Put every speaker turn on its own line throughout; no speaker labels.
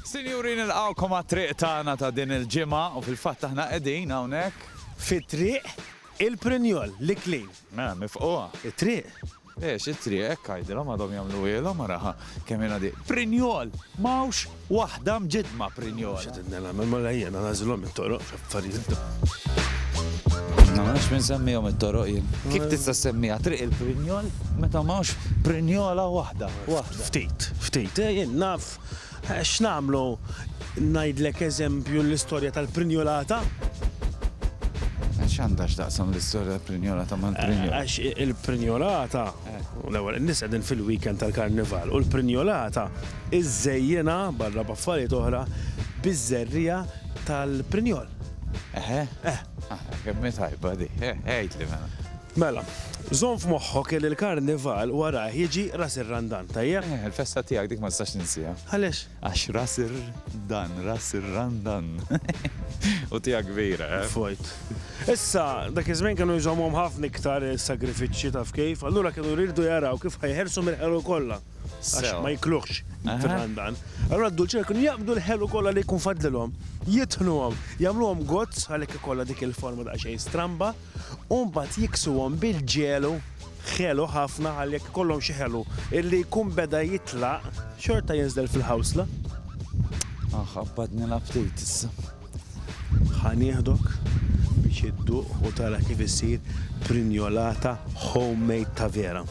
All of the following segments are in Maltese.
Sinjuri nilqawkom għat-triq tagħna ta' din il-ġimgħa u fil-fatt aħna qegħdin hawnhekk.
Fit-triq il-Prinjol li klin.
Mela mifquha.
It-triq.
Eħx it-triq hekk għajdilhom għadhom jagħmlu ilhom araħa kemm jiena di. Prinjol, mawx waħda mġidma Prinjol.
X'għedna nagħmel mela jiena nażilhom it-toroq f'affarijiet.
Ma nafx min semmihom it-toroq jien. Kif tista' semmiha triq il-Prinjol meta mawx Prinjola waħda.
Ftit, jien naf x'nagħmlu ngħidlek eżempju l-istorja tal-Prinjolata.
X'għandha x'taqsam l-istorja tal-Prinjolata mal-Prinjol?
Għax il-Prinjolata, l-ewwel in-nies qegħdin fil-weekend tal-Karnival u l-Prinjolata iżżejjena barra b'affarijiet oħra biż-żerrija tal-Prinjol.
Kemm tajba di, ejt li mela.
Mela, żomm f'moħħok li l-Karnival wara jiġi Ras ir-Randan, tajjeb?
Il-festa tiegħek dik ma tistax ninsija.
Għaliex?
Għax Ras ir-Randan. U tiegħek kbira,
Fojt. Issa, dak iż-żmien kienu jżommhom ħafna iktar sagrifiċċji taf kif, allura kienu jridu jaraw kif ħajħersu mill-ħelu kollha. Għax ma jikluħx fir-Randan. Allura d-dulċer kienu jaqbdu l-ħelu kollha li jkun fadlilhom, jitħnuhom, jagħmluhom gozz għalhekk ikollha dik il-forma daqsxejn stramba, u mbagħad jiksuhom bil-ġelu ħelu ħafna għalhekk ikollhom xi ħelu illi jkun beda jitlaq xorta jinżel fil-ħawsla.
Ħabbadni l-aptit issa.
Ħanieħdok biex idduq u tara kif issir Prinjolata homemade ta' vera.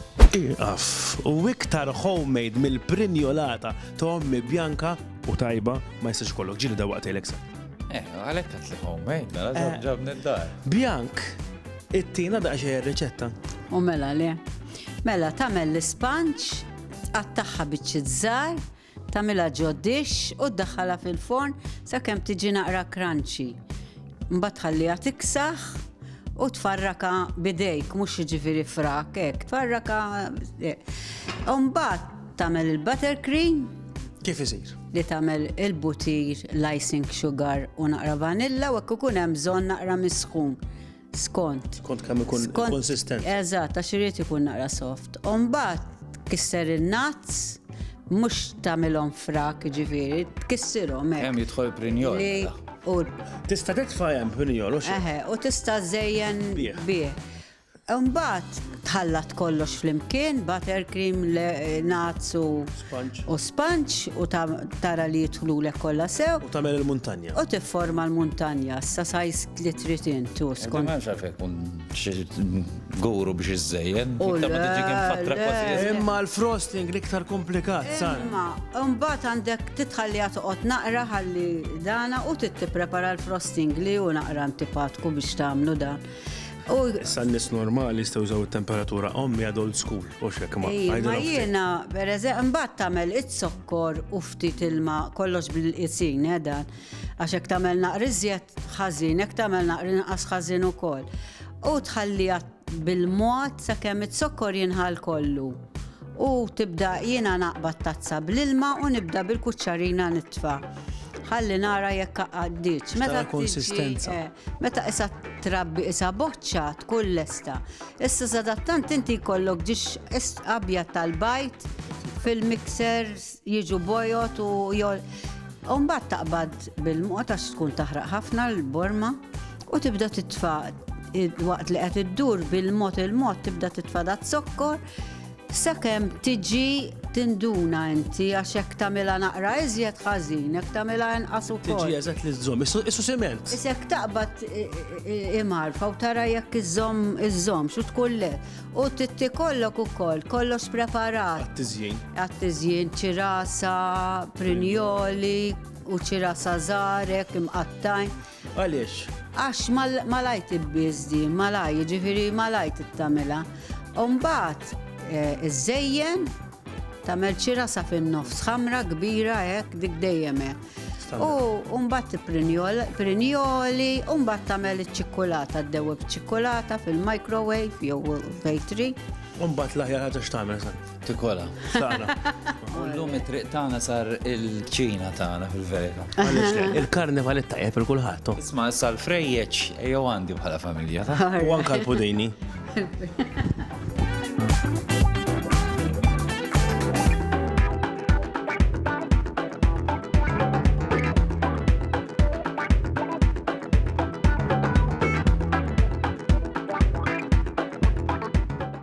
U iktar homemade mill-Prinjolata ta' ommi Bjanka u tajba ma jistax kollok ġili da waqt Eleksa.
Għalhekk qed li homemade, mela ġabni d-dar.
Bjank, ittina daqsxejn ir-riċetta.
U mela le. Mela tagħmel l-ispanċ, tqattaħħa biċċiet żgħar, tagħmilha ġoddix u ddaħħalha fil-forn sakemm tiġi naqra crunchy. Mbagħad tħalliha tiksaħ u tfarraka bidejk, mhux jiġifieri frak, hekk, tfarraka. U mbagħad tagħmel il-buttercream
Kif isir?
li tagħmel il-butir, l-icing sugar u naqra vanilla u hekk ikun hemm bżonn naqra misħun. Skont.
Kont kemm ikun konsistent.
Eżatt, għax irid ikun naqra soft. U mbagħad tkisser in-nuts, mhux tagħmilhom frak, ġifieri, tkissirhom hekk.
Hemm jidħol Prinjol.
Tista' titfa' hemm Prinjol u
u tista' żejjen bih. Mbagħad tħallat kollox flimkien, buttercream, nuts u sponge u tara li jidħlulek kollha sew.
U tagħmel il-muntanja.
U tifforma l-muntanja sa sajs li trid intu skont.
Ma nafx għalfejn kun guru biex iżejjen.
Imma l-frosting l-iktar komplikat, sar.
Imma mbagħad għandek titħalliha toqgħod naqra ħalli dana u tipprepara l-frosting li hu naqra antipatku biex tagħmlu dan.
Issa n-nies normali jistgħu jużaw it-temperatura ommi għad old school u x'hekk ma.
Ma jiena pereżempju mbagħad tagħmel it-sokkor u ftit ilma kollox bil-qisin dan għax hekk tagħmel naqra iżjed ħażin, hekk tagħmel naqra inqas ħażin ukoll. U tħalliha bil-mod sakemm it-sokkor jinħal kollu. U tibda jiena naqbad tazza bl-ilma u nibda bil-kuċċarina nitfa'. Ħalli nara jekk għaddiċ.
Meta konsistenza.
Meta issa trabbi issa boċċa tkun lesta. Issa sadattant inti jkollok ġiex abjad tal-bajt fil-mixer jiġu bojot u mbagħad taqbad bil-mod għax tkun taħraq ħafna l-borma u tibda titfa' waqt li qed iddur bil-mod tibda titfa' dat sokkor sakemm tiġi tinduna inti għax hekk tagħmilha naqra iżjed ħażin, hekk tagħmilha inqas ukoll.
Tiġi eżatt li żżomm, issu siment.
Isek taqbad imarfa u tara jekk iżżomm xu tkun le. U tikollok ukoll kollox preparat.
Għat-tiżjien.
Għat-tiżjien ċirasa, prinjoli u ċirasa żgħar imqattajn.
Għaliex?
Għax malajt ibbiżdi, malaj, ġifieri malajt it-tagħmilha. U mbagħad iż-żejjen tagħmel ċirasa fin-nofs ħamra kbira hekk dik dejjem hekk. U mbagħad prinjoli u mbagħad tagħmel iċ-ċikkolata, ddewweb ċikkolata fil-microwave jew fejtri.
U mbagħad l-aħjar ħaġa x'tagħmel sa?
Tikola. U llum it-triq tagħna sar il-ċina tagħna fil-verità.
Għaliex il-karnival ittajjeb il kulħadd.
Isma' issa l-frejjeċ jew għandi bħala familja ta'.
U anke l-pudini.